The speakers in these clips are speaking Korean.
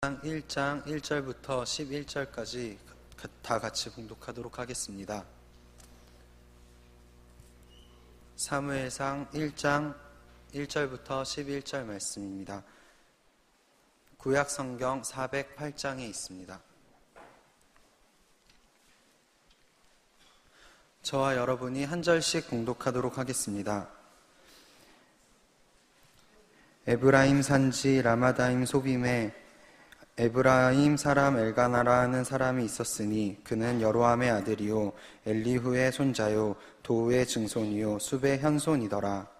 1장 1절부터 11절까지 다 같이 봉독하도록 하겠습니다. 사무엘상 1장 1절부터 11절 말씀입니다. 구약 성경 408장에 있습니다. 저와 여러분이 한 절씩 봉독하도록 하겠습니다. 에브라임 산지 라마다임 소빔에 에브라임 사람 엘가나라 하는 사람이 있었으니 그는 여로함의 아들이요 엘리후의 손자요 도우의 증손이요 숲의 현손이더라.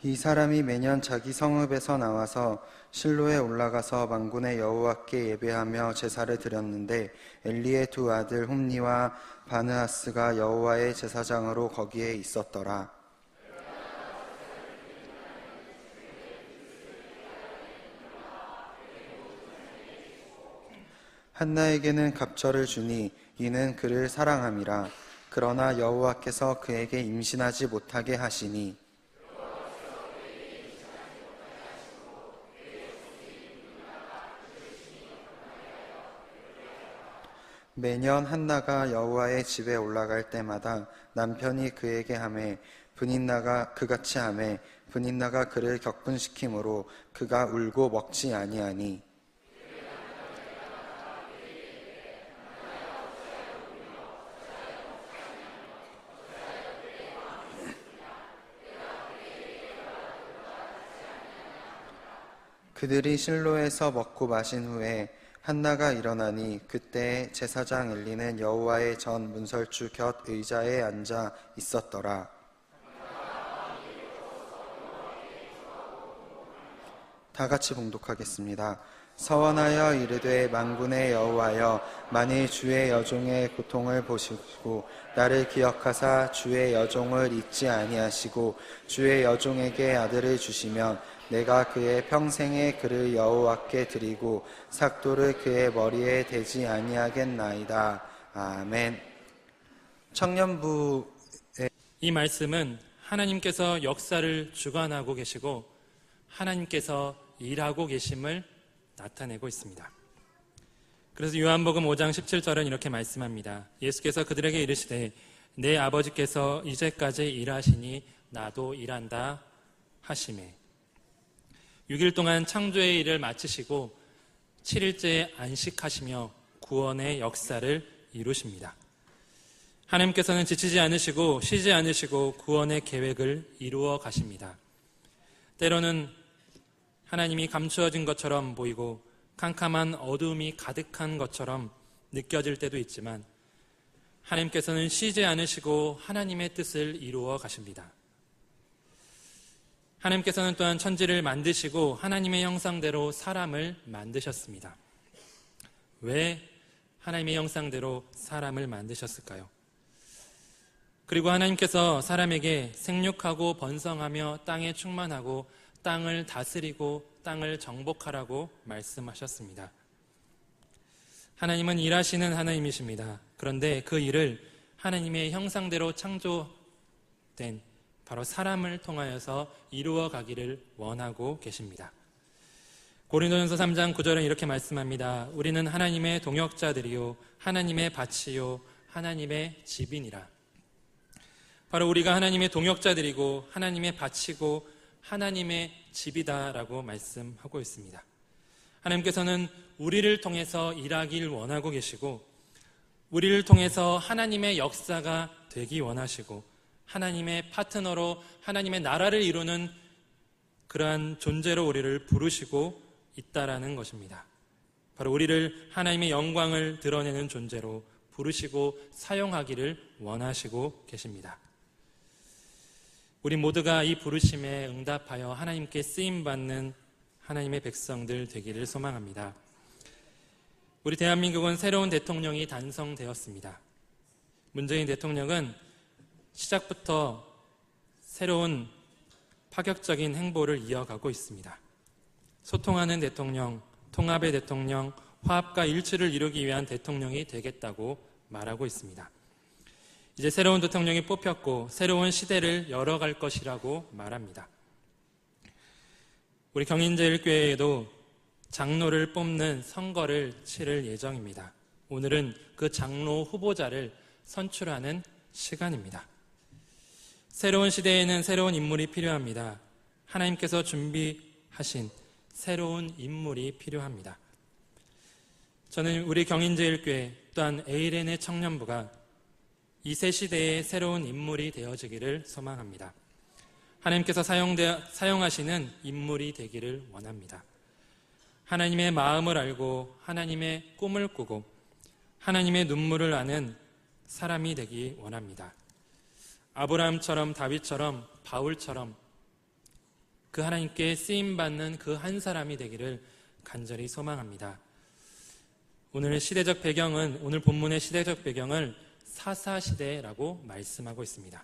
이 사람이 매년 자기 성읍에서 나와서 실로에 올라가서 만군의 여호와께 예배하며 제사를 드렸는데 엘리의 두 아들 홈니와 바느하스가 여호와의 제사장으로 거기에 있었더라. 한나에게는 갑절을 주니 이는 그를 사랑함이라. 그러나 여호와께서 그에게 임신하지 못하게 하시니 매년 한나가 여호와의 집에 올라갈 때마다 남편이 그에게 하매 분인나가 그같이 하매 분인나가 그를 격분시키므로 그가 울고 먹지 아니하니 그들이 실로에서 먹고 마신 후에 한나가 일어나니 그때 제사장 엘리는 여호와의 전 문설주 곁 의자에 앉아 있었더라. 다 같이 봉독하겠습니다. 서원하여 이르되 만군의 여호와여 만일 주의 여종의 고통을 보시고 나를 기억하사 주의 여종을 잊지 아니하시고 주의 여종에게 아들을 주시면 내가 그의 평생에 그를 여호와께 드리고 삭도를 그의 머리에 대지 아니하겠나이다. 아멘. 청년부의 이 말씀은 하나님께서 역사를 주관하고 계시고 하나님께서 일하고 계심을 나타내고 있습니다. 그래서 요한복음 5장 17절은 이렇게 말씀합니다. 예수께서 그들에게 이르시되 내 아버지께서 이제까지 일하시니 나도 일한다 하시매 6일 동안 창조의 일을 마치시고 7일째에 안식하시며 구원의 역사를 이루십니다. 하나님께서는 지치지 않으시고 쉬지 않으시고 구원의 계획을 이루어 가십니다. 때로는 하나님이 감추어진 것처럼 보이고 캄캄한 어두움이 가득한 것처럼 느껴질 때도 있지만 하나님께서는 쉬지 않으시고 하나님의 뜻을 이루어 가십니다. 하나님께서는 또한 천지를 만드시고 하나님의 형상대로 사람을 만드셨습니다. 왜 하나님의 형상대로 사람을 만드셨을까요? 그리고 하나님께서 사람에게 생육하고 번성하며 땅에 충만하고 땅을 다스리고 땅을 정복하라고 말씀하셨습니다. 하나님은 일하시는 하나님이십니다. 그런데 그 일을 하나님의 형상대로 창조된 바로 사람을 통하여서 이루어 가기를 원하고 계십니다. 고린도전서 3장 9절은 이렇게 말씀합니다. 우리는 하나님의 동역자들이요 하나님의 밭이요 하나님의 집이니라. 바로 우리가 하나님의 동역자들이고 하나님의 밭이고 하나님의 집이다라고 말씀하고 있습니다. 하나님께서는 우리를 통해서 일하길 원하고 계시고 우리를 통해서 하나님의 역사가 되기 원하시고 하나님의 파트너로 하나님의 나라를 이루는 그러한 존재로 우리를 부르시고 있다라는 것입니다. 바로 우리를 하나님의 영광을 드러내는 존재로 부르시고 사용하기를 원하시고 계십니다. 우리 모두가 이 부르심에 응답하여 하나님께 쓰임받는 하나님의 백성들 되기를 소망합니다. 우리 대한민국은 새로운 대통령이 단성되었습니다. 문재인 대통령은 시작부터 새로운 파격적인 행보를 이어가고 있습니다. 소통하는 대통령, 통합의 대통령, 화합과 일치를 이루기 위한 대통령이 되겠다고 말하고 있습니다. 이제 새로운 대통령이 뽑혔고 새로운 시대를 열어갈 것이라고 말합니다. 우리 경인제일교회에도 장로를 뽑는 선거를 치를 예정입니다. 오늘은 그 장로 후보자를 선출하는 시간입니다. 새로운 시대에는 새로운 인물이 필요합니다. 하나님께서 준비하신 새로운 인물이 필요합니다. 저는 우리 경인제일교회 또한 에이렌의 청년부가 이 새 시대의 새로운 인물이 되어지기를 소망합니다. 하나님께서 사용하시는 인물이 되기를 원합니다. 하나님의 마음을 알고 하나님의 꿈을 꾸고 하나님의 눈물을 아는 사람이 되기 원합니다. 아브라함처럼 다윗처럼 바울처럼 그 하나님께 쓰임받는 그 한 사람이 되기를 간절히 소망합니다. 오늘 본문의 시대적 배경을 사사시대라고 말씀하고 있습니다.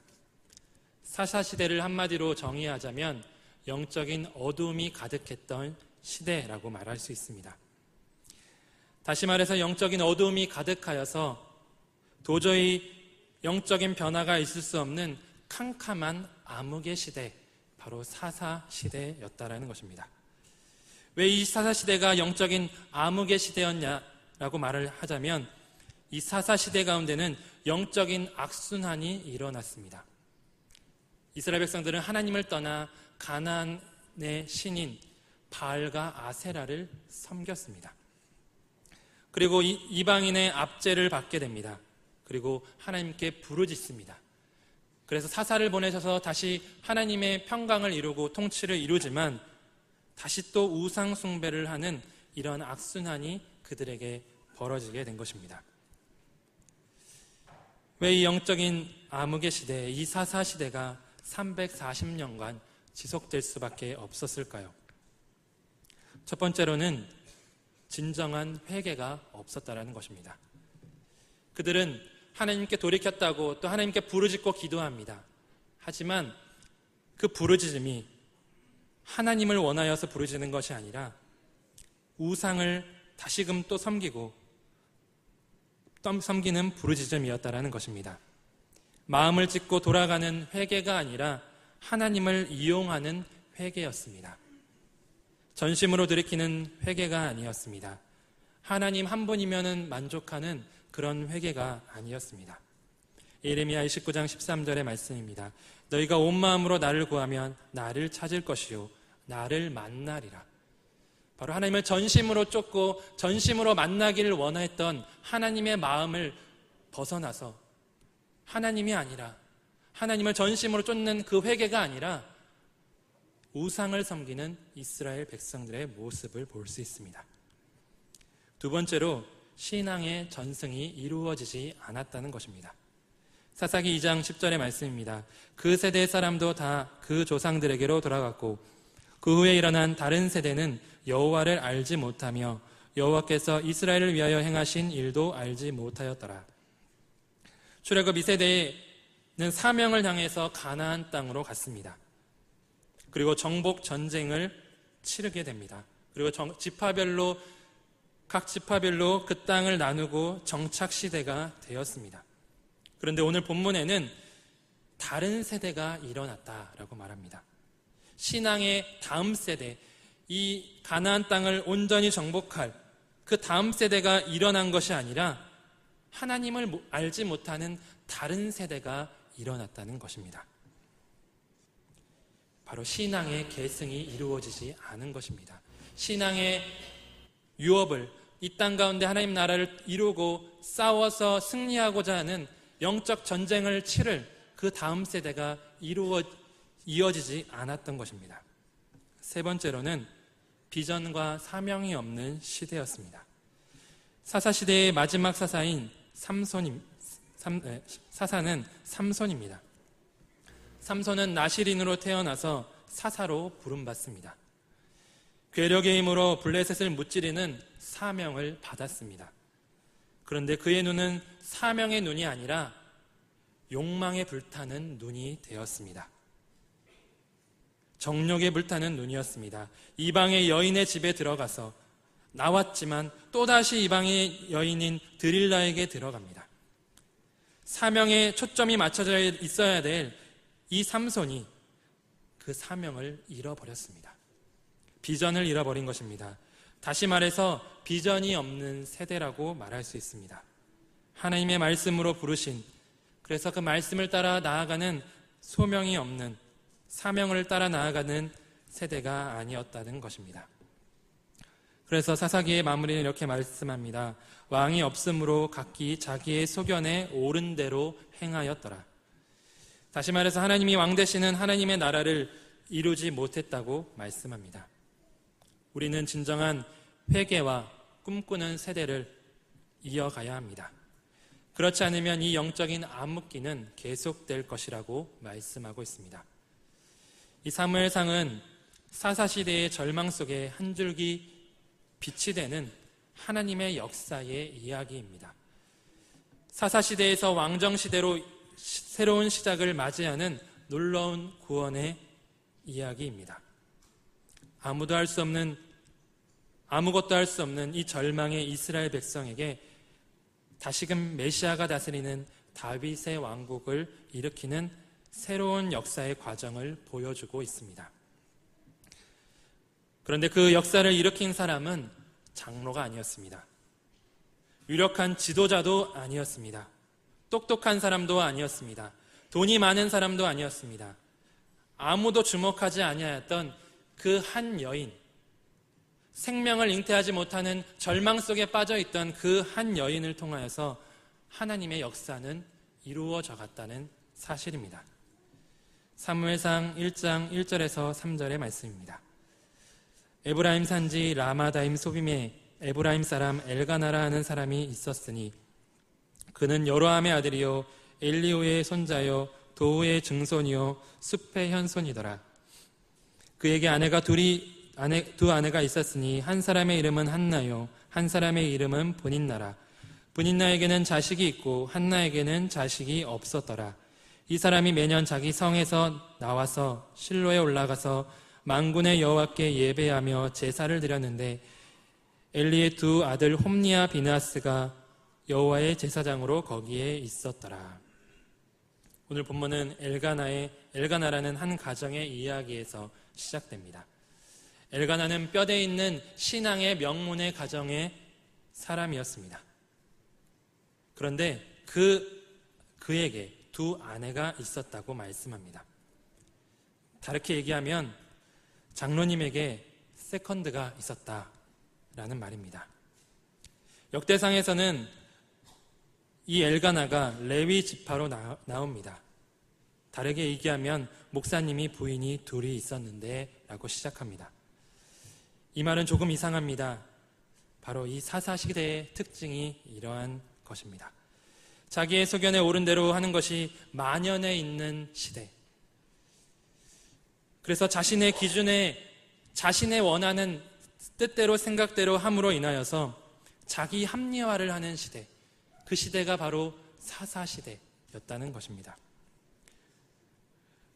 사사시대를 한마디로 정의하자면 영적인 어둠이 가득했던 시대라고 말할 수 있습니다. 다시 말해서 영적인 어둠이 가득하여서 도저히 영적인 변화가 있을 수 없는 캄캄한 암흑의 시대, 바로 사사시대였다라는 것입니다. 왜 이 사사시대가 영적인 암흑의 시대였냐라고 말을 하자면 이 사사시대 가운데는 영적인 악순환이 일어났습니다. 이스라엘 백성들은 하나님을 떠나 가나안의 신인 바알과 아세라를 섬겼습니다. 그리고 이방인의 압제를 받게 됩니다. 그리고 하나님께 부르짖습니다. 그래서 사사를 보내셔서 다시 하나님의 평강을 이루고 통치를 이루지만 다시 또 우상 숭배를 하는 이런 악순환이 그들에게 벌어지게 된 것입니다. 왜 이 영적인 암흑의 시대, 이 사사 시대가 340년간 지속될 수밖에 없었을까요? 첫 번째로는 진정한 회개가 없었다라는 것입니다. 그들은 하나님께 돌이켰다고 또 하나님께 부르짖고 기도합니다. 하지만 그 부르짖음이 하나님을 원하여서 부르짖는 것이 아니라 우상을 다시금 또 섬기는 부르짖음이었다라는 것입니다. 마음을 찢고 돌아가는 회개가 아니라 하나님을 이용하는 회개였습니다. 전심으로 돌이키는 회개가 아니었습니다. 하나님 한 분이면 만족하는 그런 회개가 아니었습니다. 예레미야 29장 13절의 말씀입니다. 너희가 온 마음으로 나를 구하면 나를 찾을 것이요 나를 만나리라. 바로 하나님을 전심으로 쫓고 전심으로 만나기를 원했던 하나님의 마음을 벗어나서 하나님이 아니라 하나님을 전심으로 쫓는 그 회개가 아니라 우상을 섬기는 이스라엘 백성들의 모습을 볼 수 있습니다. 두 번째로 신앙의 전승이 이루어지지 않았다는 것입니다. 사사기 2장 10절의 말씀입니다. 그 세대의 사람도 다 그 조상들에게로 돌아갔고 그 후에 일어난 다른 세대는 여호와를 알지 못하며 여호와께서 이스라엘을 위하여 행하신 일도 알지 못하였더라. 출애굽 2세대는 사명을 향해서 가나안 땅으로 갔습니다. 그리고 정복 전쟁을 치르게 됩니다. 그리고 각 지파별로 그 땅을 나누고 정착 시대가 되었습니다. 그런데 오늘 본문에는 다른 세대가 일어났다라고 말합니다. 신앙의 다음 세대, 이 가나안 땅을 온전히 정복할 그 다음 세대가 일어난 것이 아니라 하나님을 알지 못하는 다른 세대가 일어났다는 것입니다. 바로 신앙의 계승이 이루어지지 않은 것입니다. 신앙의 유업을 이 땅 가운데 하나님 나라를 이루고 싸워서 승리하고자 하는 영적 전쟁을 치를 그 다음 세대가 이어지지 않았던 것입니다. 세 번째로는 비전과 사명이 없는 시대였습니다. 사사시대의 마지막 사사인 사사는 삼손입니다. 삼손은 나시린으로 태어나서 사사로 부름받습니다. 괴력의 힘으로 블레셋을 무찌르는 사명을 받았습니다. 그런데 그의 눈은 사명의 눈이 아니라 욕망에 불타는 눈이 되었습니다. 정욕에 불타는 눈이었습니다. 이방의 여인의 집에 들어가서 나왔지만 또다시 이방의 여인인 드릴라에게 들어갑니다. 사명에 초점이 맞춰져 있어야 될 이 삼손이 그 사명을 잃어버렸습니다. 비전을 잃어버린 것입니다. 다시 말해서 비전이 없는 세대라고 말할 수 있습니다. 하나님의 말씀으로 부르신, 그래서 그 말씀을 따라 나아가는 소명이 없는, 사명을 따라 나아가는 세대가 아니었다는 것입니다. 그래서 사사기의 마무리는 이렇게 말씀합니다. 왕이 없으므로 각기 자기의 소견에 옳은 대로 행하였더라. 다시 말해서 하나님이 왕 되시는 하나님의 나라를 이루지 못했다고 말씀합니다. 우리는 진정한 회개와 꿈꾸는 세대를 이어가야 합니다. 그렇지 않으면 이 영적인 암흑기는 계속될 것이라고 말씀하고 있습니다. 이 사무엘상은 사사시대의 절망 속에 한 줄기 빛이 되는 하나님의 역사의 이야기입니다. 사사시대에서 왕정시대로 새로운 시작을 맞이하는 놀라운 구원의 이야기입니다. 아무것도 할 수 없는 이 절망의 이스라엘 백성에게 다시금 메시아가 다스리는 다윗의 왕국을 일으키는 새로운 역사의 과정을 보여주고 있습니다. 그런데 그 역사를 일으킨 사람은 장로가 아니었습니다. 유력한 지도자도 아니었습니다. 똑똑한 사람도 아니었습니다. 돈이 많은 사람도 아니었습니다. 아무도 주목하지 아니하였던 그 한 여인, 생명을 잉태하지 못하는 절망 속에 빠져있던 그 한 여인을 통하여서 하나님의 역사는 이루어져 갔다는 사실입니다. 사무엘상 1장 1절에서 3절의 말씀입니다. 에브라임 산지 라마다임 소빔에 에브라임 사람 엘가나라 하는 사람이 있었으니 그는 여로함의 아들이요 엘리오의 손자요 도우의 증손이요 숲의 현손이더라. 그에게 두 아내가 있었으니 한 사람의 이름은 한나요 한 사람의 이름은 분인나라. 분인나에게는 자식이 있고 한나에게는 자식이 없었더라. 이 사람이 매년 자기 성에서 나와서 실로에 올라가서 만군의 여호와께 예배하며 제사를 드렸는데 엘리의 두 아들 홈니와 비느하스가 여호와의 제사장으로 거기에 있었더라. 오늘 본문은 엘가나라는 한 가정의 이야기에서 시작됩니다. 엘가나는 뼈대 있는 신앙의 명문의 가정의 사람이었습니다. 그런데 그에게 두 아내가 있었다고 말씀합니다. 다르게 얘기하면 장로님에게 세컨드가 있었다라는 말입니다. 역대상에서는 이 엘가나가 레위 지파로 나옵니다. 다르게 얘기하면 목사님이 부인이 둘이 있었는데 라고 시작합니다. 이 말은 조금 이상합니다. 바로 이 사사시대의 특징이 이러한 것입니다. 자기의 소견에 옳은 대로 하는 것이 만연해 있는 시대. 그래서 자신의 기준에 자신의 원하는 뜻대로 생각대로 함으로 인하여서 자기 합리화를 하는 시대. 그 시대가 바로 사사시대였다는 것입니다.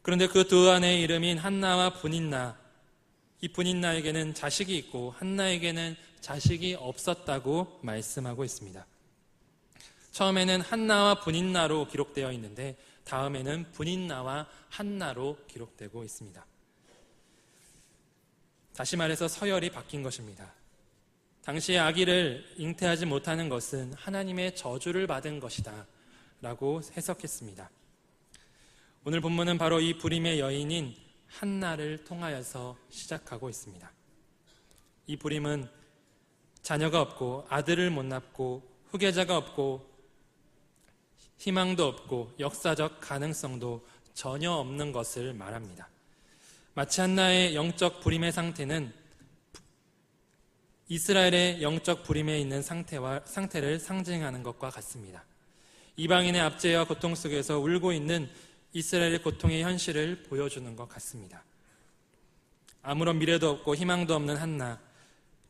그런데 그 두 아내의 이름인 한나와 분인나, 이 분인나에게는 자식이 있고 한나에게는 자식이 없었다고 말씀하고 있습니다. 처음에는 한나와 분인나로 기록되어 있는데 다음에는 분인나와 한나로 기록되고 있습니다. 다시 말해서 서열이 바뀐 것입니다. 당시의 아기를 잉태하지 못하는 것은 하나님의 저주를 받은 것이다 라고 해석했습니다. 오늘 본문은 바로 이 불임의 여인인 한나를 통하여서 시작하고 있습니다. 이 불임은 자녀가 없고 아들을 못 낳고 후계자가 없고 희망도 없고 역사적 가능성도 전혀 없는 것을 말합니다. 마치 한나의 영적 불임의 상태는 이스라엘의 영적 불임에 있는 상태를 상징하는 것과 같습니다. 이방인의 압제와 고통 속에서 울고 있는 이스라엘의 고통의 현실을 보여주는 것 같습니다. 아무런 미래도 없고 희망도 없는 한나,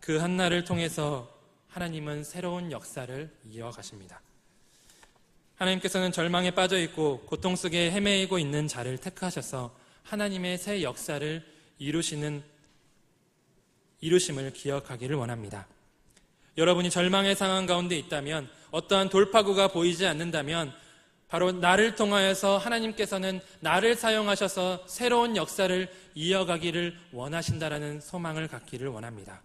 그 한나를 통해서 하나님은 새로운 역사를 이어가십니다. 하나님께서는 절망에 빠져 있고 고통 속에 헤매이고 있는 자를 택하셔서 하나님의 새 역사를 이루심을 기억하기를 원합니다. 여러분이 절망의 상황 가운데 있다면, 어떠한 돌파구가 보이지 않는다면 바로 나를 통하여서 하나님께서는 나를 사용하셔서 새로운 역사를 이어가기를 원하신다라는 소망을 갖기를 원합니다.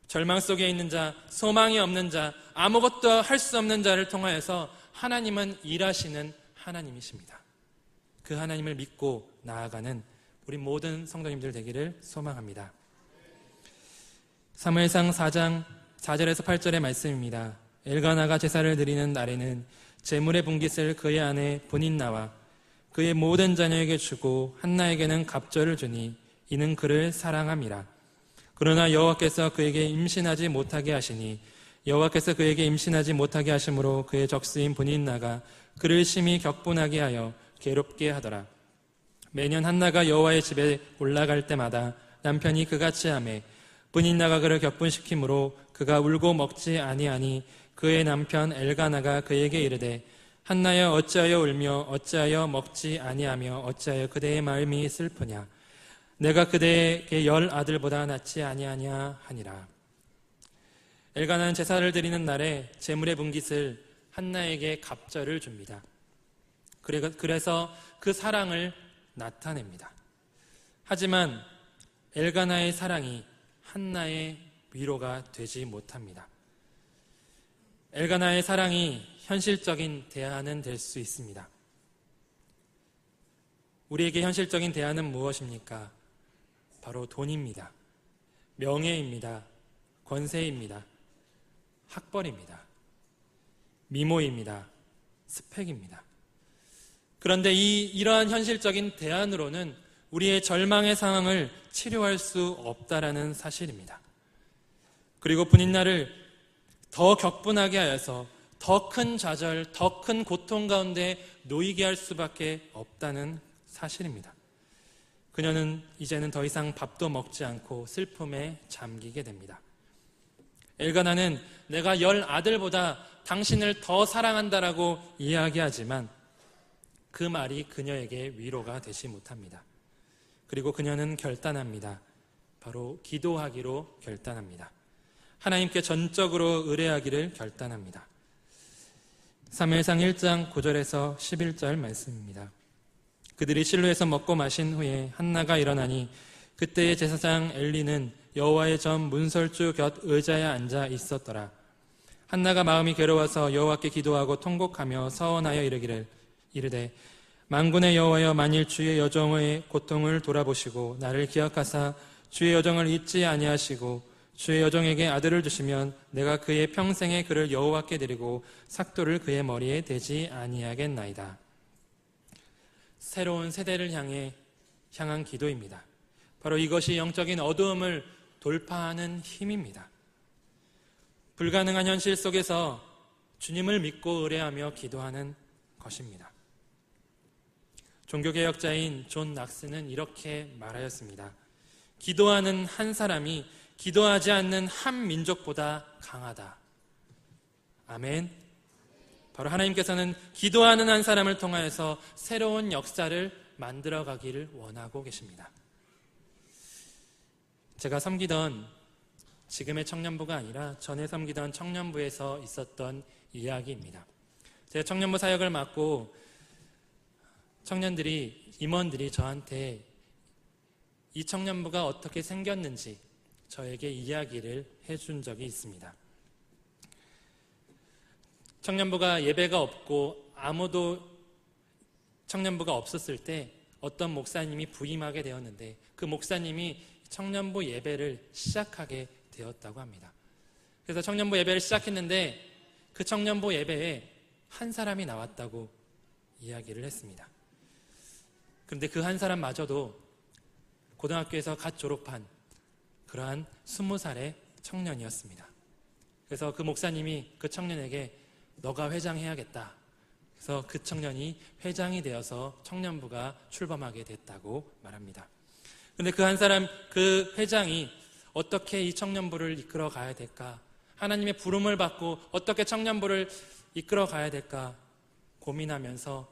절망 속에 있는 자, 소망이 없는 자, 아무것도 할 수 없는 자를 통하여서 하나님은 일하시는 하나님이십니다. 그 하나님을 믿고 나아가는 우리 모든 성도님들 되기를 소망합니다. 사무엘상 4장 4절에서 8절의 말씀입니다. 엘가나가 제사를 드리는 날에는 제물의 분깃을 그의 아내 분인나와 그의 모든 자녀에게 주고 한나에게는 갑절을 주니 이는 그를 사랑함이라. 그러나 여호와께서 그에게 임신하지 못하게 하시니 여호와께서 그에게 임신하지 못하게 하심으로 그의 적수인 분인나가 그를 심히 격분하게 하여 괴롭게 하더라. 매년 한나가 여호와의 집에 올라갈 때마다 남편이 그같이 하매 분인나가 그를 격분시키므로 그가 울고 먹지 아니하니 그의 남편 엘가나가 그에게 이르되 한나여 어찌하여 울며 어찌하여 먹지 아니하며 어찌하여 그대의 마음이 슬프냐 내가 그대에게 10 아들보다 낫지 아니하냐 하니라. 엘가나는 제사를 드리는 날에 제물의 분깃을 한나에게 갑절을 줍니다. 그래서 그 사랑을 나타냅니다. 하지만 엘가나의 사랑이 한나의 위로가 되지 못합니다. 엘가나의 사랑이 현실적인 대안은 될 수 있습니다. 우리에게 현실적인 대안은 무엇입니까? 바로 돈입니다. 명예입니다. 권세입니다. 학벌입니다. 미모입니다. 스펙입니다. 그런데 이러한 현실적인 대안으로는 우리의 절망의 상황을 치료할 수 없다라는 사실입니다. 그리고 분인나를 더 격분하게 하여서 더 큰 좌절, 더 큰 고통 가운데 놓이게 할 수밖에 없다는 사실입니다. 그녀는 이제는 더 이상 밥도 먹지 않고 슬픔에 잠기게 됩니다. 엘가나는 내가 10 아들보다 당신을 더 사랑한다라고 이야기하지만 그 말이 그녀에게 위로가 되지 못합니다. 그리고 그녀는 결단합니다. 바로 기도하기로 결단합니다. 하나님께 전적으로 의뢰하기를 결단합니다. 사무엘상 1장 9절에서 11절 말씀입니다. 그들이 실로에서 먹고 마신 후에 한나가 일어나니 그때의 제사장 엘리는 여호와의 전 문설주 곁 의자에 앉아 있었더라. 한나가 마음이 괴로워서 여호와께 기도하고 통곡하며 서원하여 이르되 만군의 여호와여 만일 주의 여종의 고통을 돌아보시고 나를 기억하사 주의 여종을 잊지 아니하시고 주의 여종에게 아들을 주시면 내가 그의 평생에 그를 여호와께 드리고 삭도를 그의 머리에 대지 아니하겠나이다. 새로운 세대를 향한 기도입니다. 바로 이것이 영적인 어두움을 돌파하는 힘입니다. 불가능한 현실 속에서 주님을 믿고 의뢰하며 기도하는 것입니다. 종교개혁자인 존 낙스는 이렇게 말하였습니다. 기도하는 한 사람이 기도하지 않는 한 민족보다 강하다. 아멘. 바로 하나님께서는 기도하는 한 사람을 통하여서 새로운 역사를 만들어가기를 원하고 계십니다. 제가 섬기던 지금의 청년부가 아니라 전에 섬기던 청년부에서 있었던 이야기입니다. 제가 청년부 사역을 맡고 임원들이 저한테 이 청년부가 어떻게 생겼는지 저에게 이야기를 해준 적이 있습니다. 청년부가 예배가 없고 아무도 청년부가 없었을 때 어떤 목사님이 부임하게 되었는데 그 목사님이 청년부 예배를 시작하게 되었다고 합니다. 그래서 청년부 예배를 시작했는데 그 청년부 예배에 한 사람이 나왔다고 이야기를 했습니다. 그런데 그 한 사람마저도 고등학교에서 갓 졸업한 그러한 20살의 청년이었습니다. 그래서 그 목사님이 그 청년에게 너가 회장해야겠다. 그래서 그 청년이 회장이 되어서 청년부가 출범하게 됐다고 말합니다. 그런데 그 한 사람, 그 회장이 어떻게 이 청년부를 이끌어 가야 될까? 하나님의 부름을 받고 어떻게 청년부를 이끌어 가야 될까? 고민하면서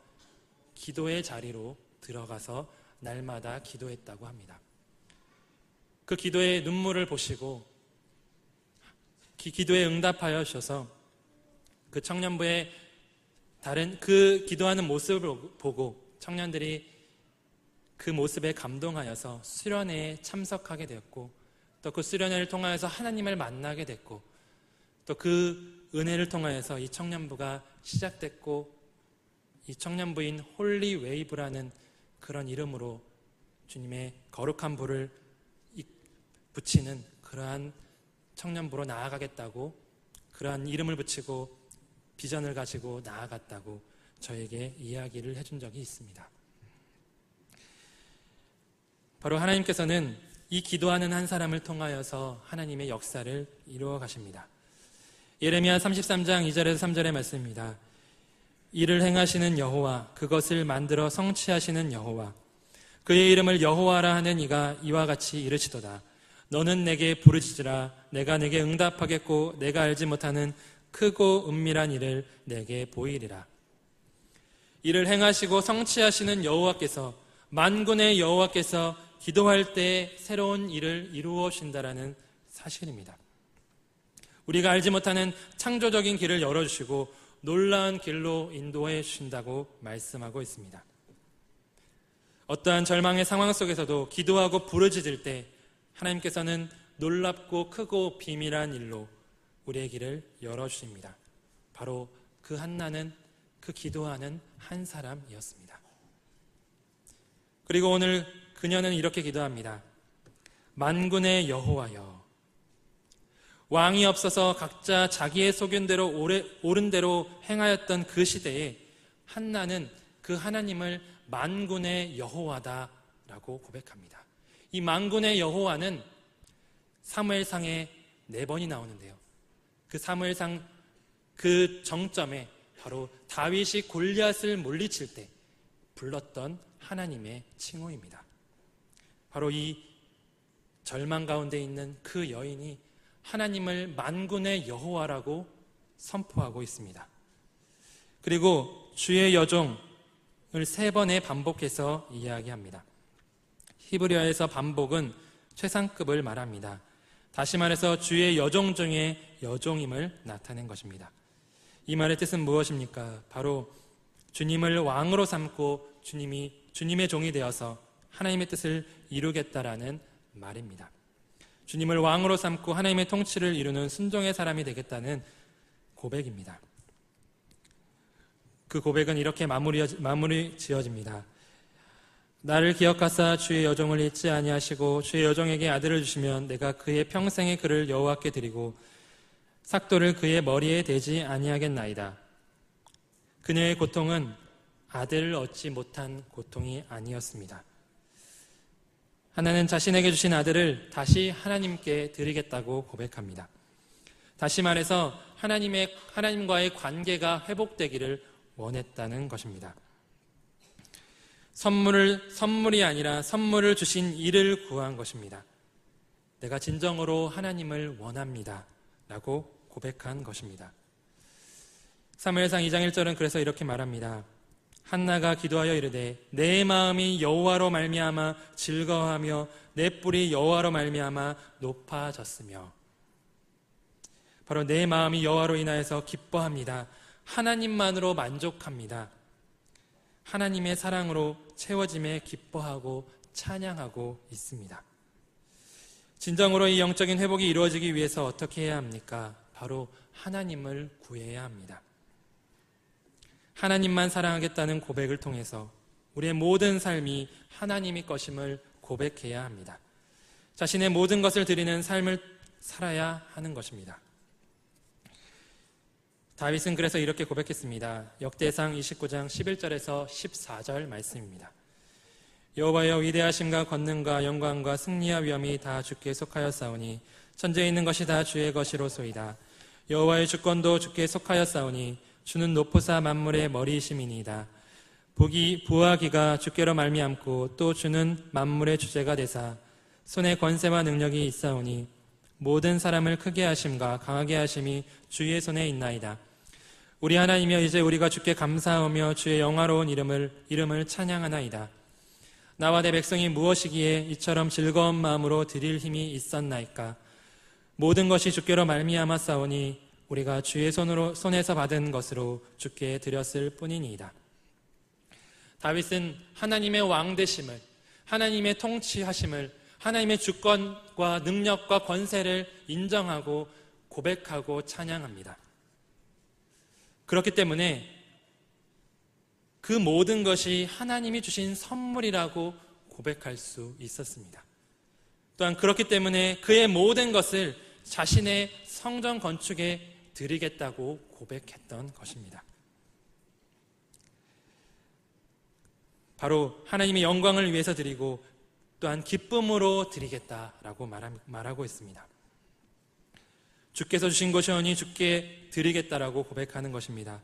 기도의 자리로 들어가서 날마다 기도했다고 합니다. 그 기도의 눈물을 보시고 기도에 응답하여 주셔서 그 청년부의 그 기도하는 모습을 보고 청년들이 그 모습에 감동하여서 수련회에 참석하게 되었고, 또 그 수련회를 통하여서 하나님을 만나게 됐고, 또 그 은혜를 통하여서 이 청년부가 시작됐고, 이 청년부인 홀리 웨이브라는 그런 이름으로 주님의 거룩한 불을 붙이는 그러한 청년부로 나아가겠다고, 그러한 이름을 붙이고 비전을 가지고 나아갔다고 저에게 이야기를 해준 적이 있습니다. 바로 하나님께서는 이 기도하는 한 사람을 통하여서 하나님의 역사를 이루어 가십니다. 예레미야 33장 2절에서 3절의 말씀입니다. 이를 행하시는 여호와, 그것을 만들어 성취하시는 여호와, 그의 이름을 여호와라 하는 이가 이와 같이 이르시도다. 너는 내게 부르짖으라. 내가 내게 응답하겠고 내가 알지 못하는 크고 은밀한 일을 내게 보이리라. 이를 행하시고 성취하시는 여호와께서, 만군의 여호와께서 기도할 때 새로운 일을 이루어 주신다라는 사실입니다. 우리가 알지 못하는 창조적인 길을 열어주시고 놀라운 길로 인도해 주신다고 말씀하고 있습니다. 어떠한 절망의 상황 속에서도 기도하고 부르짖을 때 하나님께서는 놀랍고 크고 비밀한 일로 우리의 길을 열어주십니다. 바로 그 한나는 그 기도하는 한 사람이었습니다. 그리고 오늘 그녀는 이렇게 기도합니다. 만군의 여호와여, 왕이 없어서 각자 자기의 소견대로 옳은 대로 행하였던 그 시대에 한나는 그 하나님을 만군의 여호와다라고 고백합니다. 이 만군의 여호와는 사무엘상에 4번이 나오는데요. 그 사무엘상 그 정점에 바로 다윗이 골리앗을 물리칠 때 불렀던 하나님의 칭호입니다. 바로 이 절망 가운데 있는 그 여인이 하나님을 만군의 여호와라고 선포하고 있습니다. 그리고 주의 여종을 3번에 반복해서 이야기합니다. 히브리어에서 반복은 최상급을 말합니다. 다시 말해서 주의 여종 중에 여종임을 나타낸 것입니다. 이 말의 뜻은 무엇입니까? 바로 주님을 왕으로 삼고 주님의 종이 되어서 하나님의 뜻을 이루겠다라는 말입니다. 주님을 왕으로 삼고 하나님의 통치를 이루는 순종의 사람이 되겠다는 고백입니다. 그 고백은 이렇게 마무리 지어집니다. 나를 기억하사 주의 여종을 잊지 아니하시고 주의 여종에게 아들을 주시면 내가 그의 평생의 그를 여호와께 드리고 삭도를 그의 머리에 대지 아니하겠나이다. 그녀의 고통은 아들을 얻지 못한 고통이 아니었습니다. 하나는 자신에게 주신 아들을 다시 하나님께 드리겠다고 고백합니다. 다시 말해서 하나님과의 관계가 회복되기를 원했다는 것입니다. 선물이 아니라 선물을 주신 이를 구한 것입니다. 내가 진정으로 하나님을 원합니다. 라고 고백한 것입니다. 사무엘상 2장 1절은 그래서 이렇게 말합니다. 한나가 기도하여 이르되 내 마음이 여호와로 말미암아 즐거워하며 내 뿔이 여호와로 말미암아 높아졌으며, 바로 내 마음이 여호와로 인하여서 기뻐합니다. 하나님만으로 만족합니다. 하나님의 사랑으로 채워짐에 기뻐하고 찬양하고 있습니다. 진정으로 이 영적인 회복이 이루어지기 위해서 어떻게 해야 합니까? 바로 하나님을 구해야 합니다. 하나님만 사랑하겠다는 고백을 통해서 우리의 모든 삶이 하나님의 것임을 고백해야 합니다. 자신의 모든 것을 드리는 삶을 살아야 하는 것입니다. 다윗은 그래서 이렇게 고백했습니다. 역대상 29장 11절에서 14절 말씀입니다. 여호와여, 위대하심과 권능과 영광과 승리와 위엄이 다 주께 속하였사오니 천지에 있는 것이 다 주의 것이로소이다. 여호와의 주권도 주께 속하였사오니 주는 높으사 만물의 머리이심이니이다. 부와 기가 주께로 말미암고 또 주는 만물의 주제가 되사 손에 권세와 능력이 있사오니 모든 사람을 크게 하심과 강하게 하심이 주의 손에 있나이다. 우리 하나님이여, 이제 우리가 주께 감사하며 주의 영화로운 이름을 찬양하나이다. 나와 내 백성이 무엇이기에 이처럼 즐거운 마음으로 드릴 힘이 있었나이까. 모든 것이 주께로 말미암아 싸우니 우리가 주의 손에서 받은 것으로 주께 드렸을 뿐이니이다. 다윗은 하나님의 왕되심을, 하나님의 통치하심을, 하나님의 주권과 능력과 권세를 인정하고 고백하고 찬양합니다. 그렇기 때문에 그 모든 것이 하나님이 주신 선물이라고 고백할 수 있었습니다. 또한 그렇기 때문에 그의 모든 것을 자신의 성전 건축에 드리겠다고 고백했던 것입니다. 바로 하나님의 영광을 위해서 드리고 또한 기쁨으로 드리겠다라고 말하고 있습니다. 주께서 주신 것이오니 주께 드리겠다라고 고백하는 것입니다.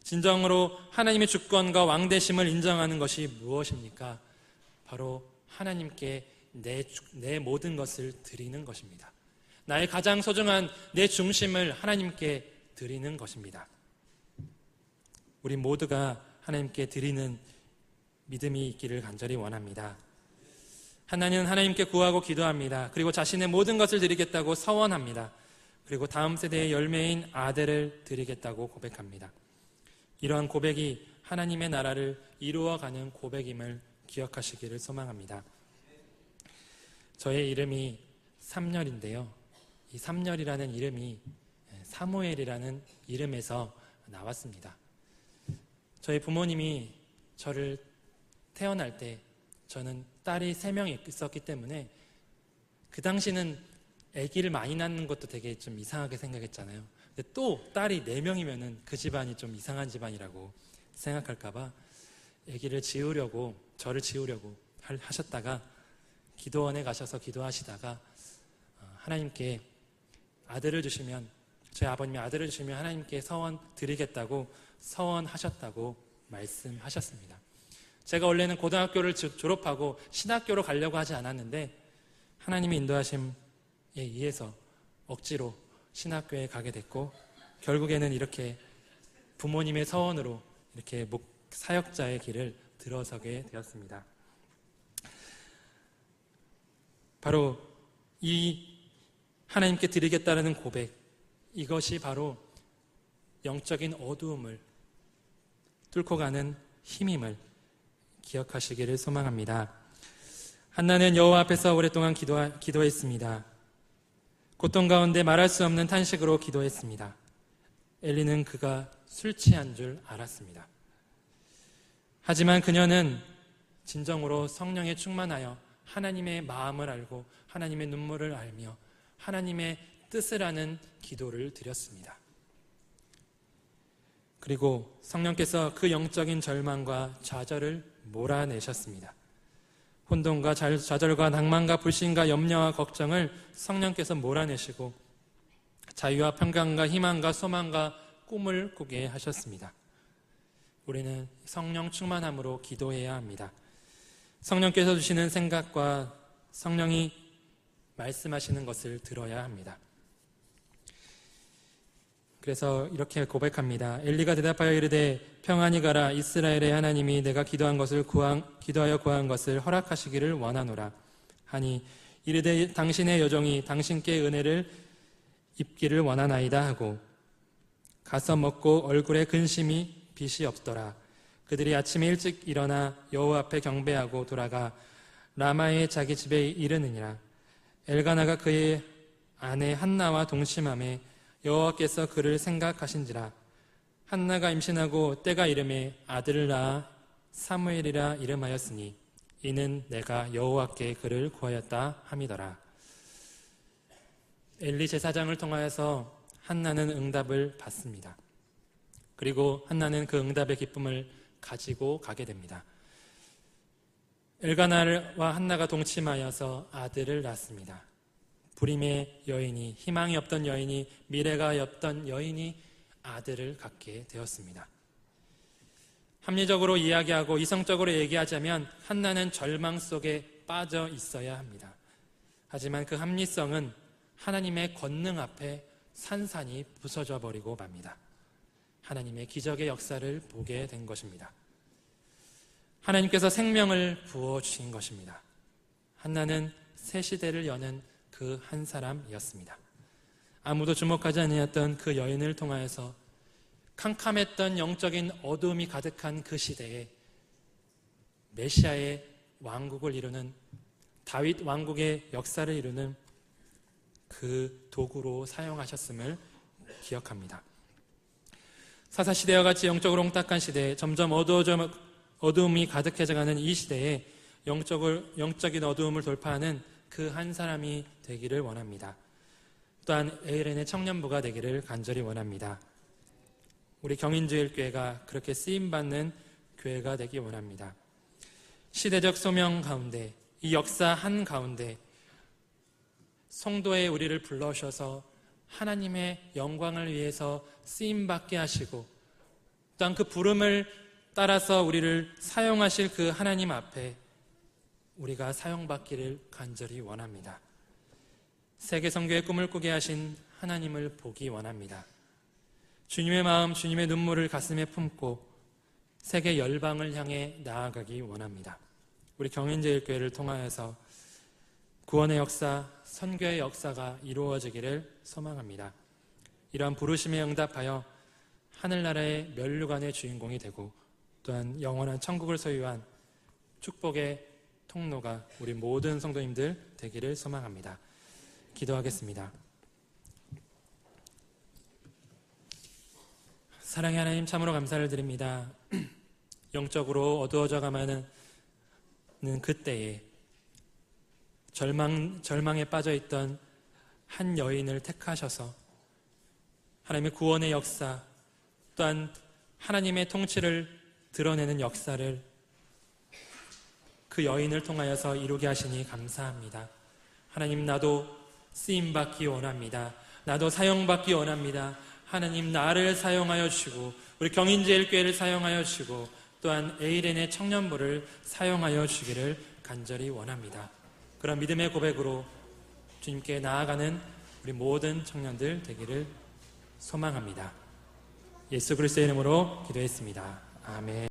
진정으로 하나님의 주권과 왕되심을 인정하는 것이 무엇입니까? 바로 하나님께 내 모든 것을 드리는 것입니다. 나의 가장 소중한 내 중심을 하나님께 드리는 것입니다. 우리 모두가 하나님께 드리는 믿음이 있기를 간절히 원합니다. 하나님은 하나님께 구하고 기도합니다. 그리고 자신의 모든 것을 드리겠다고 서원합니다. 그리고 다음 세대의 열매인 아들을 드리겠다고 고백합니다. 이러한 고백이 하나님의 나라를 이루어가는 고백임을 기억하시기를 소망합니다. 저의 이름이 삼열인데요. 이 삼열이라는 이름이 사무엘이라는 이름에서 나왔습니다. 저희 부모님이 저를 태어날 때 저는 딸이 3명이 있었기 때문에 그 당시는 아기를 많이 낳는 것도 되게 좀 이상하게 생각했잖아요. 근데 또 딸이 4명이면은 그 집안이 좀 이상한 집안이라고 생각할까봐 아기를 지우려고, 저를 지우려고 하셨다가 기도원에 가셔서 기도하시다가 하나님께 아들을 주시면, 저희 아버님이 아들을 주시면 하나님께 서원 드리겠다고 서원하셨다고 말씀하셨습니다. 제가 원래는 고등학교를 졸업하고 신학교로 가려고 하지 않았는데 하나님의 인도하심에 의해서 억지로 신학교에 가게 됐고 결국에는 이렇게 부모님의 서원으로 이렇게 사역자의 길을 들어서게 되었습니다. 바로 이 하나님께 드리겠다는 고백, 이것이 바로 영적인 어두움을 뚫고 가는 힘임을 기억하시기를 소망합니다. 한나는 여호와 앞에서 오랫동안 기도했습니다. 고통 가운데 말할 수 없는 탄식으로 기도했습니다. 엘리는 그가 술 취한 줄 알았습니다. 하지만 그녀는 진정으로 성령에 충만하여 하나님의 마음을 알고 하나님의 눈물을 알며 하나님의 뜻을 아는 기도를 드렸습니다. 그리고 성령께서 그 영적인 절망과 좌절을 몰아내셨습니다. 혼돈과 좌절과 낭만과 불신과 염려와 걱정을 성령께서 몰아내시고 자유와 평강과 희망과 소망과 꿈을 꾸게 하셨습니다. 우리는 성령 충만함으로 기도해야 합니다. 성령께서 주시는 생각과 성령이 말씀하시는 것을 들어야 합니다. 그래서 이렇게 고백합니다. 엘리가 대답하여 이르되 평안히 가라. 이스라엘의 하나님이 내가 기도하여 구한 것을 허락하시기를 원하노라 하니 이르되 당신의 여종이 당신께 은혜를 입기를 원하나이다 하고 가서 먹고 얼굴에 근심이 빛이 없더라. 그들이 아침에 일찍 일어나 여호와 앞에 경배하고 돌아가 라마의 자기 집에 이르느니라. 엘가나가 그의 아내 한나와 동침함에 여호와께서 그를 생각하신지라. 한나가 임신하고 때가 이름에 아들을 낳아 사무엘이라 이름하였으니 이는 내가 여호와께 그를 구하였다 함이더라. 엘리 제사장을 통하여서 한나는 응답을 받습니다. 그리고 한나는 그 응답의 기쁨을 가지고 가게 됩니다. 엘가나와 한나가 동침하여서 아들을 낳습니다. 불임의 여인이, 희망이 없던 여인이, 미래가 없던 여인이 아들을 갖게 되었습니다. 합리적으로 이야기하고 이성적으로 얘기하자면 한나는 절망 속에 빠져 있어야 합니다. 하지만 그 합리성은 하나님의 권능 앞에 산산이 부서져 버리고 맙니다. 하나님의 기적의 역사를 보게 된 것입니다. 하나님께서 생명을 부어주신 것입니다. 한나는 새 시대를 여는 그 한 사람이었습니다. 아무도 주목하지 아니했던 그 여인을 통하여서 캄캄했던 영적인 어두움이 가득한 그 시대에 메시아의 왕국을 이루는, 다윗 왕국의 역사를 이루는 그 도구로 사용하셨음을 기억합니다. 사사시대와 같이 영적으로 홍탁한 시대에 점점 어두움이 가득해져가는 이 시대에 영적인 어두움을 돌파하는 그 한 사람이 되기를 원합니다. 또한 에이렌의 청년부가 되기를 간절히 원합니다. 우리 경인주일교회가 그렇게 쓰임받는 교회가 되기 원합니다. 시대적 소명 가운데, 이 역사 한가운데 성도의 우리를 불러오셔서 하나님의 영광을 위해서 쓰임받게 하시고, 또한 그 부름을 따라서 우리를 사용하실 그 하나님 앞에 우리가 사용받기를 간절히 원합니다. 세계 선교의 꿈을 꾸게 하신 하나님을 보기 원합니다. 주님의 마음, 주님의 눈물을 가슴에 품고 세계 열방을 향해 나아가기 원합니다. 우리 경인제일교회를 통하여서 구원의 역사, 선교의 역사가 이루어지기를 소망합니다. 이러한 부르심에 응답하여 하늘나라의 면류관의 주인공이 되고, 또한 영원한 천국을 소유한 축복의 통로가 우리 모든 성도님들 되기를 소망합니다. 기도하겠습니다. 사랑의 하나님, 참으로 감사를 드립니다. 영적으로 어두워져 가는 그때에 절망에 빠져있던 한 여인을 택하셔서 하나님의 구원의 역사, 또한 하나님의 통치를 드러내는 역사를 그 여인을 통하여서 이루게 하시니 감사합니다. 하나님, 나도 쓰임받기 원합니다. 나도 사용받기 원합니다. 하나님, 나를 사용하여 주시고 우리 경인제일교회를 사용하여 주시고 또한 에이렌의 청년부를 사용하여 주기를 간절히 원합니다. 그런 믿음의 고백으로 주님께 나아가는 우리 모든 청년들 되기를 소망합니다. 예수 그리스도의 이름으로 기도했습니다. 아멘.